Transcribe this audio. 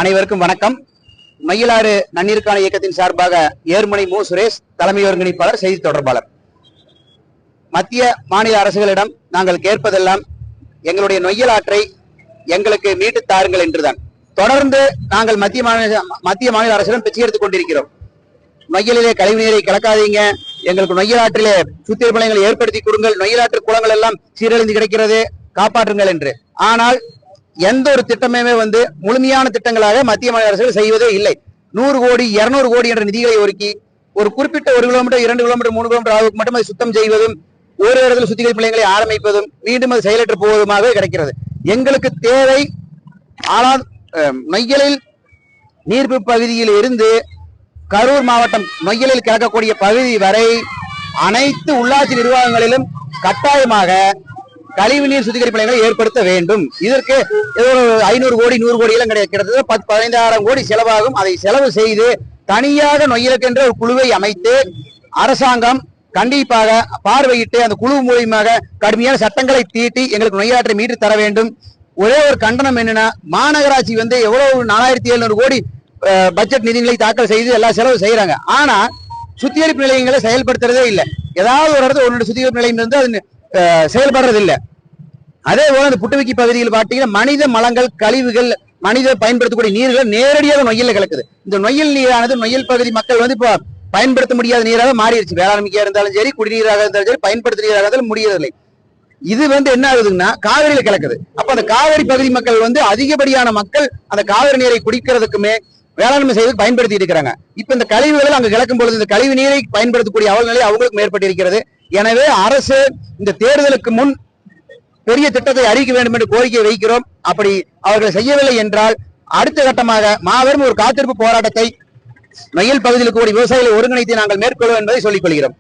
அனைவருக்கும் வணக்கம். மயிலாறு நன்னீருக்கான இயக்கத்தின் சார்பாக ஏர்மனை மு சுரேஷ், தலைமை ஒருங்கிணைப்பாளர், செய்தி தொடர்பாளர். மத்திய மாநில அரசுகளிடம் நாங்கள் கேட்பதெல்லாம் எங்களுடைய நொய்யல் ஆற்றை எங்களுக்கு மீட்டு தாருங்கள் என்றுதான். தொடர்ந்து நாங்கள் மத்திய மாநில அரசிடம் பிச்சை எடுத்துக் கொண்டிருக்கிறோம். நொய்யலிலே கழிவு நீரை கலக்காதீங்க, எங்களுக்கு நொய்யல் ஆற்றிலே சுத்திகரிப்பு நிலையங்களை ஏற்படுத்தி கொடுங்கள், நொய்யல் ஆற்று குளங்கள் எல்லாம் சீரழிந்து கிடைக்கிறது, காப்பாற்றுங்கள் என்று. ஆனால் எந்த ஒரு திட்டமே முழுமையான திட்டங்களாக மத்திய மாநில அரசுகள் செய்வதே இல்லை. 100 கோடி 200 கோடி என்ற நிதிகளை ஒதுக்கி ஒரு குறிப்பிட்ட 1 கிலோமீட்டர் 2 கிலோமீட்டர் 3 கிலோமீட்டர் அளவுக்கு மட்டும் அதை சுத்தம் செய்வதும், ஒரு இடத்துல சுத்திகரிப்பு நிலையங்களை ஆரம்பிப்பதும், மீண்டும் அது செயலற்று போவதுமாக கிடைக்கிறது. எங்களுக்கு தேவை நொய்யலில் நீர்பிடிப்பு பகுதியில் இருந்து கரூர் மாவட்டம் நொய்யலில் கலக்கக்கூடிய பகுதி வரை அனைத்து உள்ளாட்சி நிர்வாகங்களிலும் கட்டாயமாக கழிவுநீர் சுத்திகரிப்பு நிலையங்களை ஏற்படுத்த வேண்டும். இதற்கு 500 கோடி 100 கோடி எல்லாம் கிடைக்கிறது. 15,000 கோடி செலவாகும். அதை செலவு செய்து தனியாக நொய்யலுக்கென்ற ஒரு குழுவை அமைத்து அரசாங்கம் கண்டிப்பாக பார்வையிட்டு அந்த குழு மூலியமாக கடுமையான சட்டங்களை தீட்டி எங்களுக்கு நொய்யாற்றை மீட்டு தர வேண்டும். ஒரே ஒரு கண்டனம் என்னன்னா, மாநகராட்சி எவ்வளவு 4700 கோடி பட்ஜெட் நிதிகளை தாக்கல் செய்து எல்லா செலவு செய்யறாங்க. ஆனா சுத்திகரிப்பு நிலையங்களை செயல்படுத்துறதே இல்லை. ஏதாவது ஒரு இடத்துல ஒரு சுத்திகரிப்பு நிலையம் இருந்து அது செயல்படுறது இல்லை. அதே போல அந்த புட்டுவிக்கி பகுதியில் பார்த்தீங்கன்னா மனித மலங்கள், கழிவுகள், மனித பயன்படுத்தக்கூடிய நீர்கள் நேரடியாக நொய்யல கலக்குது. இந்த நொய்யல் நீரானது நொய்யல் பகுதி மக்கள் இப்போ பயன்படுத்த முடியாத நீராக மாறிடுச்சு. வேளாண்மைக்கா இருந்தாலும் சரி, குடிநீராக இருந்தாலும் சரி, பயன்படுத்த நீராக இருந்தாலும் முடியவில்லை. இது என்ன ஆகுதுன்னா காவிரியில கலக்குது. அப்ப அந்த காவிரி பகுதி மக்கள் அதிகப்படியான மக்கள் அந்த காவிரி நீரை குடிக்கிறதுக்குமே வேளாண்மை செய்து பயன்படுத்தி இருக்கிறாங்க. இப்ப இந்த கழிவுகள் அங்க கிளக்கும் பொழுது இந்த கழிவு நீரை பயன்படுத்தக்கூடிய அவல்நிலை அவங்களுக்கு ஏற்பட்டிருக்கிறது. எனவே அரசு இந்த தேர்தலுக்கு முன் பெரிய திட்டத்தை அறிவிக்க வேண்டும் என்று கோரிக்கை வைக்கிறோம். அப்படி அவர்கள் செய்யவில்லை என்றால் அடுத்த கட்டமாக மாபெரும் ஒரு காத்திருப்பு போராட்டத்தை நொய்யல் பகுதியில் கூடிய விவசாயிகளை ஒருங்கிணைத்து நாங்கள் மேற்கொள்வோம் என்பதை சொல்லிக் கொள்கிறோம்.